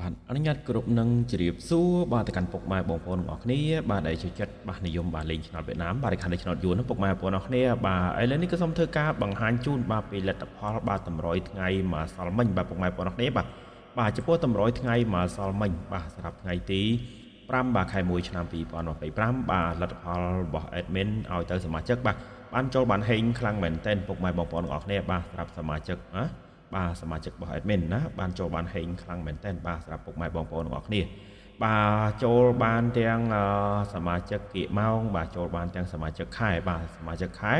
បាទអនុញ្ញាតគ្រប់នឹងជ្រាបសួរបាទទៅកាន់ពុកម៉ែបងប្អូនទាំងអស់គ្នាបាទដែលចូលចិត្តបាទនិយមបាទលេងឆ្នោតវៀតណាមបាទខាងនេះឆ្នោតយួនពុកម៉ែបងប្អូនទាំងអស់គ្នាបាទឥឡូវនេះក៏សូមធ្វើការបង្ហាញជូនបាទពីលទ្ធផលបាទតម្រុយថ្ងៃម្សិលមិញបាទពុកម៉ែបងប្អូនទាំងអស់គ្នាបាទចំពោះតម្រុយថ្ងៃម្សិលមិញបាទសម្រាប់ថ្ងៃទី5បាទខែ1ឆ្នាំ2025បាទលទ្ធផលរបស់ admin ឲ្យទៅសមាជិកបាទបានចូលបានហេងខ្លាំងមែនទែនពុកម៉ែបងប្អូនទាំងអស់គ្នាបាទសម្រាប់សមាជិកណាបាទសមាជិករបស់ admin ណាបានចូលបានហេងខ្លាំងមែនទែនបាទសម្រាប់ពុកម៉ែបងប្អូនទាំងអស់គ្នាបាទចូលបានទាំងសមាជិកគៀកម៉ោងបាទចូលបានទាំងសមាជិកខែបាទសមាជិកខែ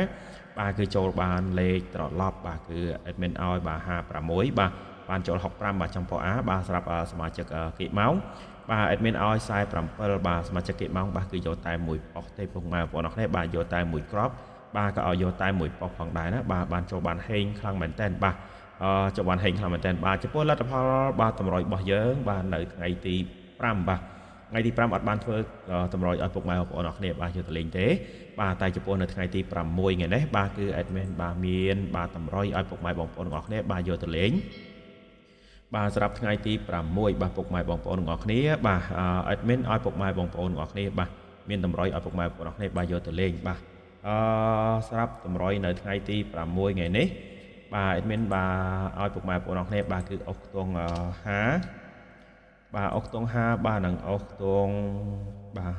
បាទគឺចូលបានលេខត្រឡប់បាទគឺ admin ឲ្យបាទ56បាទបានចូល65បាទចំពោះ A បាទសម្រាប់សមាជិកគៀកម៉ោងបាទ admin ឲ្យ47បាទសមាជិកគៀកម៉ោងបាទគឺយកតែមួយប៉ុសទេពុកម៉ែបងប្អូនអរគ្នាបាទយកតែមួយគ្រាប់បាទក៏ឲ្យយកតែមួយប៉ុសផងដែរណាបាទបានចូលបានហេងខ្លាំងមែនតើបាទចុះបានហេងខ្លាំងមែនតើបាទចំពោះលទ្ធផលបាទតម្រុយរបស់យើងបាទនៅថ្ងៃទី5បាទថ្ងៃទី5អត់បានធ្វើតម្រុយឲ្យពុកម៉ែបងប្អូនអរគ្នាបាទយកទៅលេងទេបាទតែចំពោះនៅថ្ងៃទី6ថ្ងៃនេះបាទគឺ admin បាទមានបាទតម្រុយឲ្យពុកម៉ែបងប្អូនអរគ្នាបាទយកទៅលេងបាទសម្រាប់ថ្ងៃទី6បាទពុកម៉ែបងប្អូនទាំងអស់គ្នាបាទadmin ឲ្យពុកម៉ែបងប្អូនទាំងអស់គ្នាបាទមានតម្រុយឲ្យពុកម៉ែបងប្អូនទាំងអស់គ្នាបាទយកទៅលេងបាទសម្រាប់តម្រុយនៅថ្ងៃទី6ថ្ងៃនេះបាទ admin បាទឲ្យពុកម៉ែបងប្អូនទាំងអស់គ្នាបាទគឺអុកខ្ទង់50បាទអុកខ្ទង់50បាទនិងអុកខ្ទង់បាទ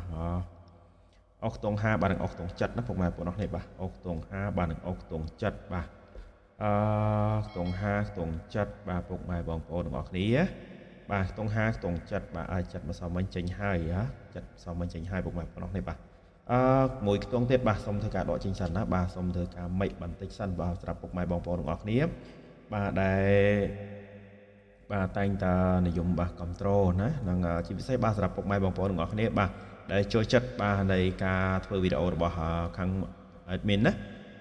អុកខ្ទង់50បាទនិងអុកខ្ទង់7ណាពុកម៉ែបងប្អូនទាំងអស់គ្នាបាទអុកខ្ទង់50បាទនិងអុកខ្ទង់7បាទខ្ទង់50ខ្ទង់7បាទពុកម៉ែបងប្អូនទាំងអស់គ្នាបាទខ្ទង់50ខ្ទង់7បាទឲ្យ7ម្សិលមិញចេញហើយ7ម្សិលមិញចេញហើយពុកម៉ែបងប្អូនទាំងអស់គ្នាបាទមួយខ្ទង់ទៀតបាទសូមធ្វើការដកចេញសិនណាបាទសូមធ្វើការមេកបន្តិចសិនបាទសម្រាប់ពុកម៉ែបងប្អូនទាំងអស់គ្នាបាទដែលបាទតែងតើនិយមបាទគ្រប់ត្រូលណានិងជាពិសេសបាទសម្រាប់ពុកម៉ែបងប្អូនទាំងអស់គ្នាបាទដែលចូលចិត្តបាទនៃការធ្វើវីដេអូរបស់ខាង admin ណា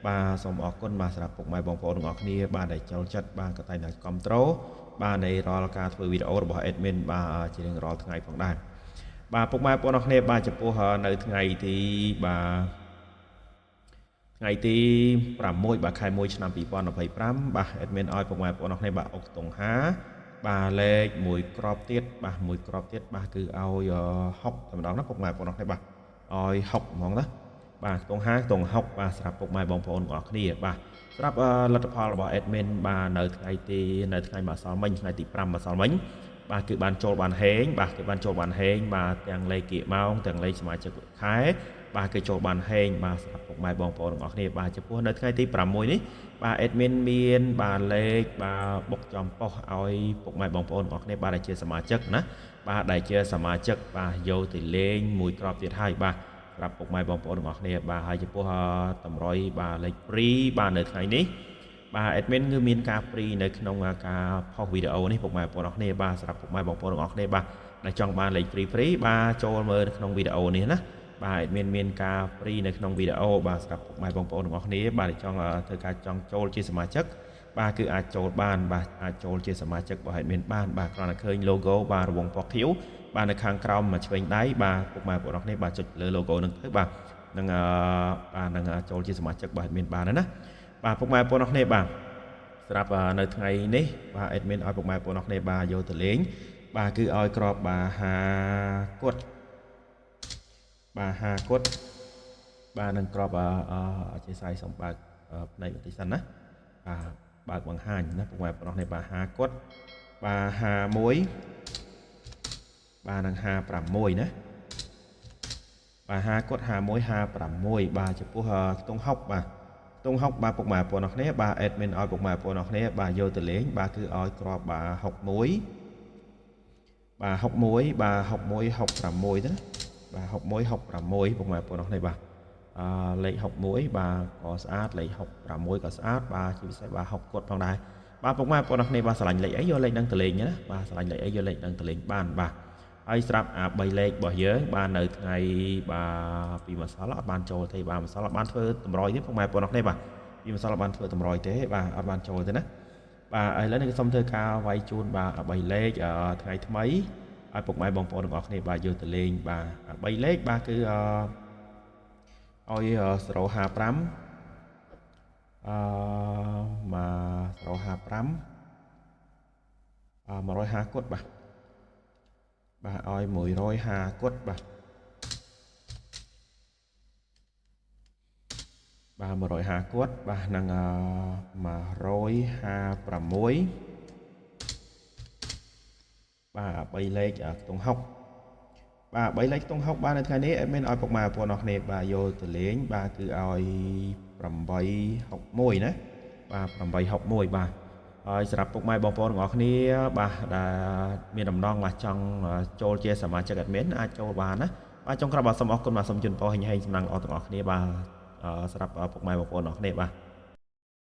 បាទសូមអរគុណបាទសម្រាប់ពុកម៉ែបងប្អូនទាំងអស់គ្នាបាទដែលចូលចិត្តបាទក៏តែងតែគ្រប់ត្រូលបាទនៃរាល់ការធ្វើវីដេអូរបស់ admin បាទជារៀងរាល់ថ្ងៃផងដែរបាទពុកម៉ែបងប្អូនទាំងអស់គ្នាបាទចំពោះនៅថ្ងៃទីបាទថ្ងៃទី6បាទខែ1ឆ្នាំ2025បាទ admin ឲ្យពុកម៉ែបងប្អូនទាំងអស់គ្នាបាទអុកខ្ទង់50បាទលេខមួយក្របទៀតបាទមួយក្របទៀតបាទគឺឲ្យ60តែម្ដងណាពុកម៉ែបងប្អូនទាំងអស់គ្នាបាទឲ្យ60ហ្មងណាបាទខ្ទង់50ខ្ទង់60បាទសម្រាប់ពុកម៉ែបងប្អូនទាំងអស់គ្នាបាទសម្រាប់លទ្ធផលរបស់ admin បាទនៅថ្ងៃម្សិលមិញថ្ងៃទី5ម្សិលមិញបាទគឺបានចូលបានហេងបាទគឺបានចូលបានហេងបាទទាំងលេខគៀកម៉ោងទាំងលេខសមាជិកខែបាទគឺចូលបានហេងបាទសម្រាប់ពុកម៉ែបងប្អូនទាំងអស់គ្នាបាទចំពោះនៅថ្ងៃទី6នេះបាទ admin មានបាទលេខបាទបុកចំប៉ុសឲ្យពុកម៉ែបងប្អូនទាំងអស់គ្នាបាទដែលជាសមាជិកណាបាទដែលជាសមាជិកបាទយកទៅលេងមួយក្របទៀតហើយបាទសម្រាប់ពុកម៉ែបងប្អូនទាំងអស់គ្នាបាទហើយចំពោះតម្រុយបាទលេខព្រីបាទនៅថ្ងៃនេះបាទ admin គឺមានការព្រីនៅក្នុងការផុសវីដេអូនេះពុកម៉ែបងប្អូនទាំងអស់គ្នាបាទសម្រាប់ពុកម៉ែបងប្អូនទាំងអស់គ្នាបាទដែលចង់បានលេខព្រីបាទចូលមើលនៅក្នុងវីដេអូនេះណាបាទមានការព្រីនៅក្នុងវីដេអូបាទសម្រាប់ពុកម៉ែបងប្អូនទាំងអស់គ្នាបាទដែលចង់ធ្វើការចង់ចូលជាសមាជិកបាទគឺអាចចូលបានបាទអាចចូលជាសមាជិករបស់ admin បានបាទគ្រាន់តែឃើញ logo បាទរង្វង់ពណ៌ខៀវបាទនៅខាងក្រោមឆ្វេងដៃបាទពុកម៉ែបងប្អូនទាំងអស់គ្នាបាទចុចលើ logo នឹងទៅបាទនឹងបាទនឹងចូលជាសមាជិករបស់ admin បានណាបាទពុកម៉ែបងប្អូនទាំងអស់គ្នាបាទសម្រាប់នៅថ្ងៃនេះបាទ admin ឲ្យពុកម៉ែបងប្អូនទាំងអស់គ្នាបាទយកទៅលេងបាទគឺឲ្យក្របបាទ50គាត់បាទ50គាត់បាទនឹងក្របអធិស្ឋានសូមបើកផ្នែកបន្តិចសិនណាបាទបើកបង្ហាញណាពុកម៉ែបងប្អូននេះបាទ50គាត់បាទ51បាទនឹង56ណាបាទ50គាត់51 56បាទចំពោះខ្ទង់60បាទខ្ទង់60បាទពុកម៉ែបងប្អូនគ្នាបាទ admin ឲ្យពុកម៉ែបងប្អូនគ្នាបាទយកទៅលេងបាទគឺឲ្យក្របបាទ61បាទ61បាទ61 66ទៅណាបាទ61 66ពុកម៉ែបងប្អូនគ្នាបាទលេខ61បាទក៏ស្អាតលេខ66ក៏ស្អាតបាទជាពិសេសបាទ60គាត់ផងដែរបាទពុកម៉ែបងប្អូនគ្នាបាទឆ្លាញ់លេខអីយកលេខហ្នឹងទៅលេងណាបាទឆ្លាញ់លេខអីយកលេខហ្នឹងទៅលេងបានបាទហើយស្រាប់3លេខរបស់យើងបាទនៅថ្ងៃបាទពីម្សិលអត់បានចូលទេបាទម្សិលអត់បានធ្វើតម្រុយទេពុកម៉ែបងប្អូនគ្នាបាទពីម្សិលអត់បានធ្វើតម្រុយទេបាទអត់បានចូលទេណាបាទឥឡូវនេះសូមធ្វើការវាយជូនបាទ3លេខថ្ងៃថ្មីឲ្យពុកម៉ែបងប្អូនទាំងអស់គ្នាបាទយកទៅលេងបាទ3លេខបាទគឺឲ្យ055មក055 150គាត់បាទ បាទឲ្យ150គាត់បាទ150គាត់បាទនឹង156បាទ3លេខខ្ទង់60បាទ3លេខខ្ទង់60បាទនៅថ្ងៃនេះអេមិនឲ្យពុកម៉ែបងប្អូនអរគ្នាបាទយកទៅលេងបាទគឺឲ្យ861ណាបាទ861បាទហើយសម្រាប់ពុកម៉ែបងប្អូនទាំងអស់គ្នាបាទដែលមានដំណងបាទចង់ចូលជាសមាជិក admin អាចចូលបានណាបាទចុងក្រោយបាទសូមអរគុណបាទសូមជូនពរហិញហែងសំណាងល្អទាំងអស់គ្នាបាទសម្រាប់ពុកម៉ែបងប្អូនទាំងអស់គ្នាបាទ